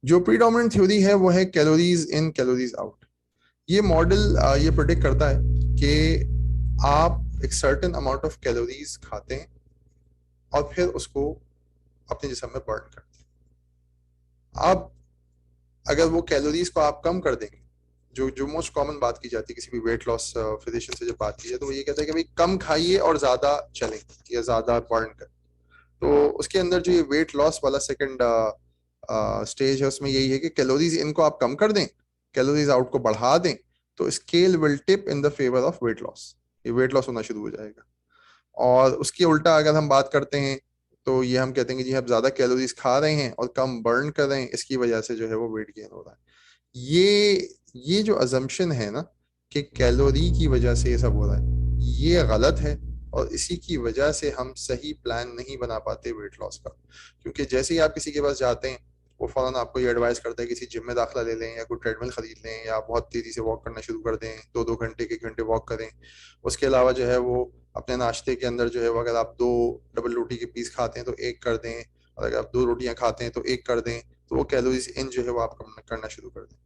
जो predominant theory है वो है कैलोरीज इन कैलोरीज आउट। ये मॉडल ये प्रिडिक्ट करता है कि आप एक सर्टेन अमाउंट ऑफ कैलोरीज खाते हैं और फिर उसको अपने जिस्म में बर्न करते हैं। अब अगर वो कैलोरीज को आप कम कर देंगे, जो जो मोस्ट कॉमन बात की जाती है किसी भी वेट लॉस फिजिशियन से जब बात की जाए तो वो ये कहता है कि भाई कम खाइए और ज्यादा चलें या ज्यादा बर्न करें। तो उसके अंदर जो ये वेट लॉस वाला सेकंड स्टेज है उसमें यही है कि कैलोरीज इनको आप कम कर दें, कैलोरीज आउट को बढ़ा दें, तो scale will tip in the favour of weight loss. ये वेट लॉस होना शुरू हो जाएगा। और उसकी उल्टा अगर हम बात करते हैं तो ये हम कहते हैं कि जी आप ज्यादा कैलोरीज खा रहे हैं और कम बर्न कर रहे हैं, इसकी वजह से जो है वो वेट गेन हो रहा है। ये जो अजम्पशन है ना कि कैलोरी की वजह से ये सब हो रहा है, ये गलत है। और इसी की वजह से हम सही प्लान नहीं बना पाते वेट लॉस का। क्योंकि जैसे ही आप किसी के पास जाते हैं वो फौरन आपको ये एडवाइस करता है किसी जिम में दाखिला ले लें या कोई ट्रेडमिल खरीद लें या बहुत तेजी से वॉक करना शुरू कर दें, 2-2 घंटे के घंटे वॉक करें। उसके अलावा जो है वो अपने नाश्ते के अंदर जो है वो अगर आप 2 डबल रोटी के पीस खाते हैं तो एक कर दें, और अगर आप 2 रोटियां खाते हैं तो एक कर दें। तो वो कैलोरीज इन जो है वो आप करना शुरू कर दें।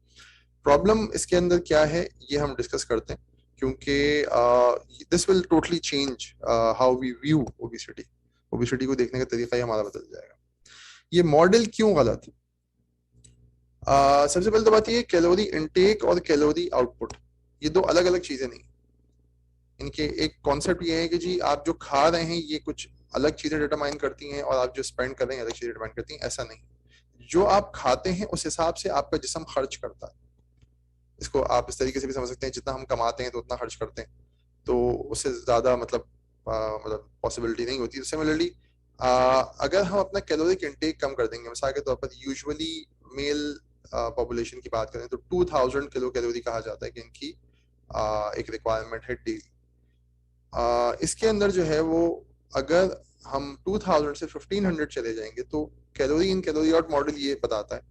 प्रॉब्लम इसके अंदर क्या है ये हम डिस्कस करते हैं, क्योंकि this will totally change how we view obesity. Obesity को देखने का तरीका ही हमारा बदल जाएगा। ये मॉडल क्यों गलत है? सबसे पहले तो बात ये, कैलोरी इनटेक और कैलोरी आउटपुट ये दो अलग अलग चीजें नहीं। इनके एक कॉन्सेप्ट ये है कि जी आप जो खा रहे हैं ये कुछ अलग चीजें डिटरमाइन करती हैं और आप जो स्पेंड कर रहे हैं अलग चीजें डिटरमाइन करती हैं, ऐसा नहीं। जो आप खाते हैं उस हिसाब से आपका जिस्म खर्च करता है। इसको आप इस तरीके से भी समझ सकते हैं, जितना हम कमाते हैं तो उतना खर्च करते हैं, तो उससे ज्यादा मतलब पॉसिबिलिटी नहीं होती। सिमिलरली अगर हम अपना कैलोरिक इंटेक कम कर देंगे, मिसाल के तौर पर यूजुअली मेल पॉपुलेशन की बात करें तो 2000 किलो कैलोरी कहा जाता है कि इनकी एक रिक्वायरमेंट है डेली। इसके अंदर जो है वो अगर हम 2000 से 1500 चले जाएंगे तो कैलोरी इन कैलोरी आउट मॉडल ये बताता है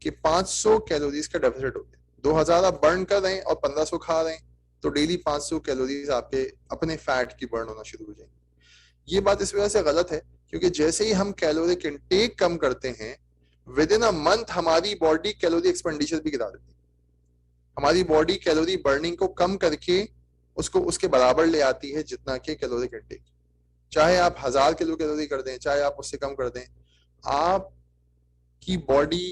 कि 500 कैलोरीज का डेफिसिट हो गया। 2000 आप बर्न कर रहे हैं और 1500 खा रहे हैं, तो डेली 500 कैलोरीज आपके अपने फैट की बर्न होना शुरू हो जाएंगी। ये बात इस वजह से गलत है क्योंकि जैसे ही हम कैलोरिक इंटेक कम करते हैं, विद इन अ मंथ हमारी बॉडी कैलोरी एक्सपेंडिचर भी गिरा देती है। हमारी बॉडी कैलोरी बर्निंग को कम करके उसको उसके बराबर ले आती है जितना कि कैलोरिक इंटेक। चाहे आप 1000 किलो कैलोरी कर दें, चाहे आप उससे कम कर दें, आपकी बॉडी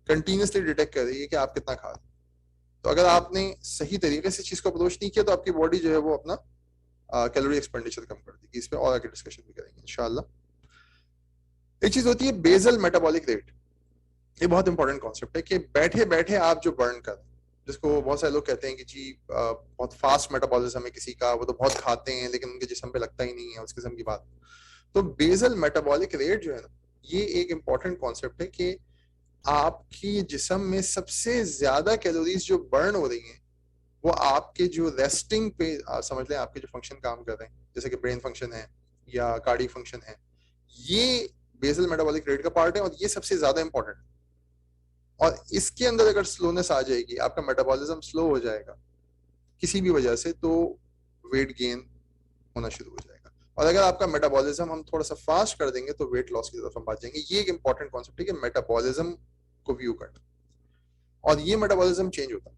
कंटिन्यूसली डिटेक्ट कर रही है कि आप कितना खा रहे हैं। तो अगर आपने सही तरीके से चीज को अप्रोच नहीं किया तो आपकी बॉडी जो है वो अपना कैलोरी एक्सपेंडिचर कम कर देगी। इस पे और आगे डिस्कशन भी करेंगे इंशाल्लाह। एक चीज होती है बेसल मेटाबॉलिक रेट। ये बहुत इंपॉर्टेंट कॉन्सेप्ट है कि बैठे बैठे आप जो बर्न कर, जिसको बहुत सारे लोग कहते हैं कि जी बहुत फास्ट मेटाबॉलिज्म है किसी का, वो तो बहुत खाते हैं लेकिन उनके जिस्म पे लगता ही नहीं है, उस किस्म की बात। तो बेसल मेटाबॉलिक रेट जो है ना, ये एक इंपॉर्टेंट कॉन्सेप्ट है कि आपकी जिस्म में सबसे ज्यादा कैलोरीज जो बर्न हो रही हैं वो आपके जो रेस्टिंग पे समझ लें आपके जो फंक्शन काम कर रहे हैं, जैसे कि ब्रेन फंक्शन है या कार्डियक फंक्शन है, ये बेसल मेटाबॉलिक रेट का पार्ट है और ये सबसे ज्यादा इंपॉर्टेंट है। और इसके अंदर अगर स्लोनेस आ जाएगी, आपका मेटाबॉलिज्म स्लो हो जाएगा किसी भी वजह से, तो वेट गेन होना शुरू हो जाएगा। और अगर आपका मेटाबॉलिज्म हम थोड़ा सा फास्ट कर देंगे तो वेट लॉस की तरफ हम बात जाएंगे। ये एक इंपॉर्टेंट कॉन्सेप्ट है कि मेटाबॉलिज्म को व्यू करना। और ये मेटाबॉलिज्म चेंज होता है।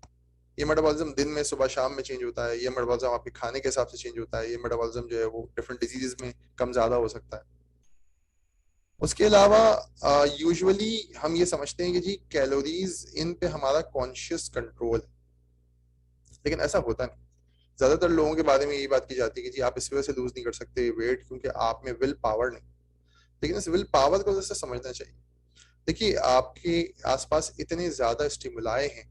ये मेटाबॉलिज्म दिन में सुबह शाम में चेंज होता है। ये मेटाबॉलिज्म आपके खाने के हिसाब से चेंज होता है। ये मेटाबॉलिज्म जो है वो डिफरेंट डिजीजेस में कम ज्यादा हो सकता है। उसके अलावा यूजुअली हम ये समझते हैं कि जी कैलोरीज इन पे हमारा कॉन्शियस कंट्रोल, लेकिन ऐसा होता नहीं। ज्यादातर लोगों के बारे में यही बात की जाती है कि जी आप इस वजह से लूज नहीं कर सकते वेट क्योंकि आप में विल पावर नहीं। लेकिन इस विल पावर को जैसे समझना चाहिए। देखिए आपके आसपास इतने ज्यादा स्टिमुलाई हैं,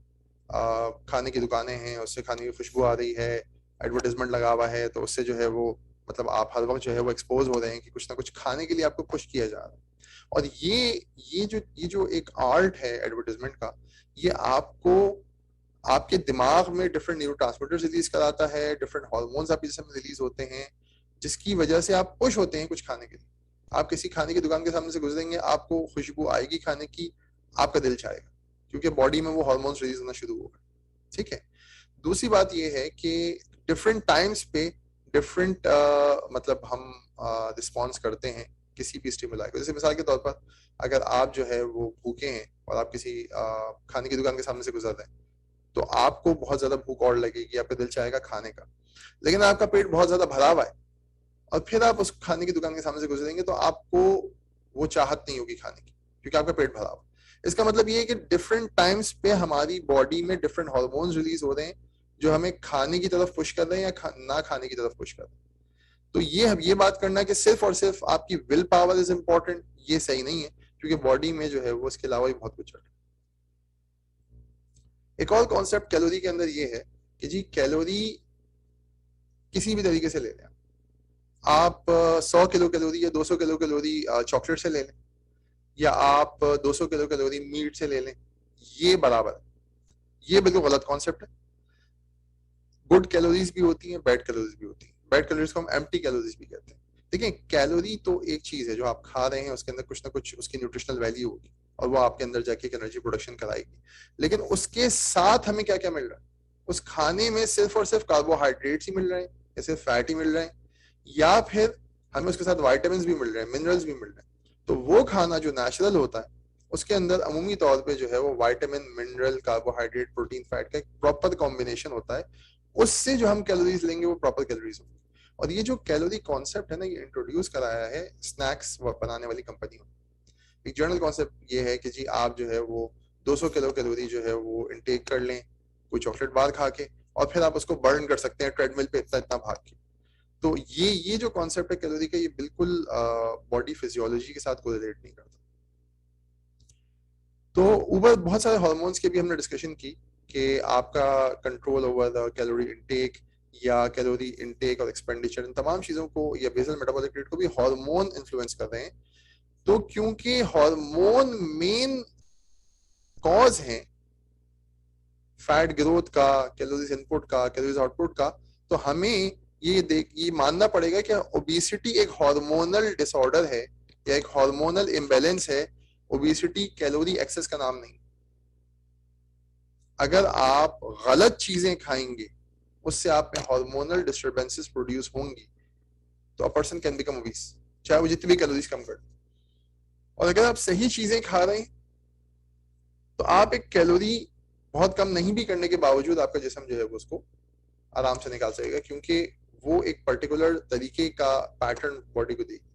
खाने की दुकानें हैं उससे खाने की खुशबू आ रही है, एडवर्टाइजमेंट लगा हुआ है तो उससे जो है वो मतलब आप हर वक्त जो है वो एक्सपोज हो रहे हैं कि कुछ ना कुछ खाने के लिए आपको पुश किया जा रहा है। और ये जो एक आर्ट है एडवर्टाइजमेंट का, ये आपको आपके दिमाग में डिफरेंट न्यूरोट्रांसमीटर्स रिलीज कराता है, डिफरेंट हार्मोन्स आपके जिस्म में रिलीज होते हैं, जिसकी वजह से आप पुश होते हैं कुछ खाने के लिए। आप किसी खाने की दुकान के सामने से गुजरेंगे, आपको खुशबू आएगी खाने की, आपका दिल चाहेगा क्योंकि बॉडी में वो हार्मोन्स रिलीज होना शुरू होगा। ठीक है। दूसरी बात ये है कि डिफरेंट टाइम्स पे डिफरेंट मतलब हम रिस्पॉन्स करते हैं किसी भी स्टिमुलाई को। जैसे मिसाल के तौर पर अगर आप जो है वो भूखे हैं और आप किसी खाने की दुकान के सामने से गुजर रहे हैं, तो आपको बहुत ज्यादा भूख और लगेगी, आपका दिल चाहेगा खाने का, लेकिन आपका पेट बहुत ज्यादा भरा हुआ है और फिर आप उस खाने की दुकान के सामने से गुजरेंगे तो आपको वो चाहत नहीं होगी खाने की, क्योंकि आपका पेट भरा हुआ। इसका मतलब ये है कि डिफरेंट टाइम्स पे हमारी बॉडी में डिफरेंट हार्मोन्स रिलीज हो रहे हैं जो हमें खाने की तरफ पुश कर रहे हैं या ना खाने की तरफ पुश कर रहे हैं। तो ये बात करना कि सिर्फ और सिर्फ आपकी विल पावर इज इंपॉर्टेंट, ये सही नहीं है, क्योंकि बॉडी में जो है वो इसके अलावा भी बहुत कुछ है। एक और कॉन्सेप्ट कैलोरी के अंदर ये है कि जी कैलोरी किसी भी तरीके से ले लें आप, 100 किलो कैलोरी या 200 किलो कैलोरी चॉकलेट से ले लें, या आप 200 किलो कैलोरी मीट से ले लें, ये बराबर है। ये बिल्कुल गलत कॉन्सेप्ट है। गुड कैलोरीज भी होती हैं, बैड कैलोरीज भी होती हैं। बैड कैलोरीज को हम एम्प्टी कैलोरीज भी कहते हैं। देखिए कैलोरी तो एक चीज है, जो आप खा रहे हैं उसके अंदर कुछ ना कुछ उसकी न्यूट्रिशनल वैल्यू होगी और वो आपके अंदर जाके एक एनर्जी प्रोडक्शन कराएगी, लेकिन उसके साथ हमें क्या क्या मिल रहा है? उस खाने में सिर्फ और सिर्फ कार्बोहाइड्रेट्स ही मिल रहे हैं या सिर्फ फैट ही मिल रहे हैं, या फिर हमें उसके साथ वाइटामिन भी मिल रहे हैं, मिनरल्स भी मिल रहे हैं। तो वो खाना जो नेचुरल होता है उसके अंदर अमूमी तौर पे जो है वो vitamin, mineral, carbohydrate, protein, fat का एक प्रॉपर कॉम्बिनेशन होता है। उससे जो हम कैलोरीज लेंगे वो प्रॉपर कैलोरीज होंगी। और ये जो कैलोरी कॉन्सेप्ट है ना, ये इंट्रोड्यूस कराया है स्नैक्स बनाने वाली कंपनियों। एक जनरल कॉन्सेप्ट ये है कि जी आप जो है वो 200 किलो कैलोरी जो है वो इनटेक कर लें कोई चॉकलेट बार खा के, और फिर आप उसको बर्न कर सकते हैं ट्रेडमिल पे इतना इतना भाग के। तो ये जो कॉन्सेप्ट है कैलोरी का, ये बिल्कुल बॉडी फिजियोलॉजी के साथ कोरिलेट नहीं करता। तो ऊपर बहुत सारे हार्मोन्स के भी हमने डिस्कशन की कि आपका control over the calorie intake या कैलोरी इनटेक और एक्सपेंडिचर, इन तमाम चीजों को या बेसल मेटाबॉलिक रेट को भी हार्मोन इन्फ्लुएंस कर रहे हैं। तो क्योंकि हार्मोन मेन कॉज है फैट ग्रोथ का, कैलोरीज इनपुट का, कैलोरीज आउटपुट का, तो हमें ये मानना पड़ेगा कि ओबेसिटी एक हार्मोनल डिसऑर्डर है या एक हार्मोनल इम्बैलेंस है। ओबेसिटी कैलोरी एक्सेस का नाम नहीं। अगर आप गलत चीजें खाएंगे उससे आप में हार्मोनल डिस्टर्बेंसेस प्रोड्यूस होंगी, तो a person can become obese, चाहे वो जितनी भी कैलोरीज कम कर। और अगर आप सही चीजें खा रहे हैं तो आप एक कैलोरी बहुत कम नहीं भी करने के बावजूद आपका जिस्म जो है वो उसको आराम से निकाल सकेगा, क्योंकि वो एक पर्टिकुलर तरीके का पैटर्न बॉडी को देगी।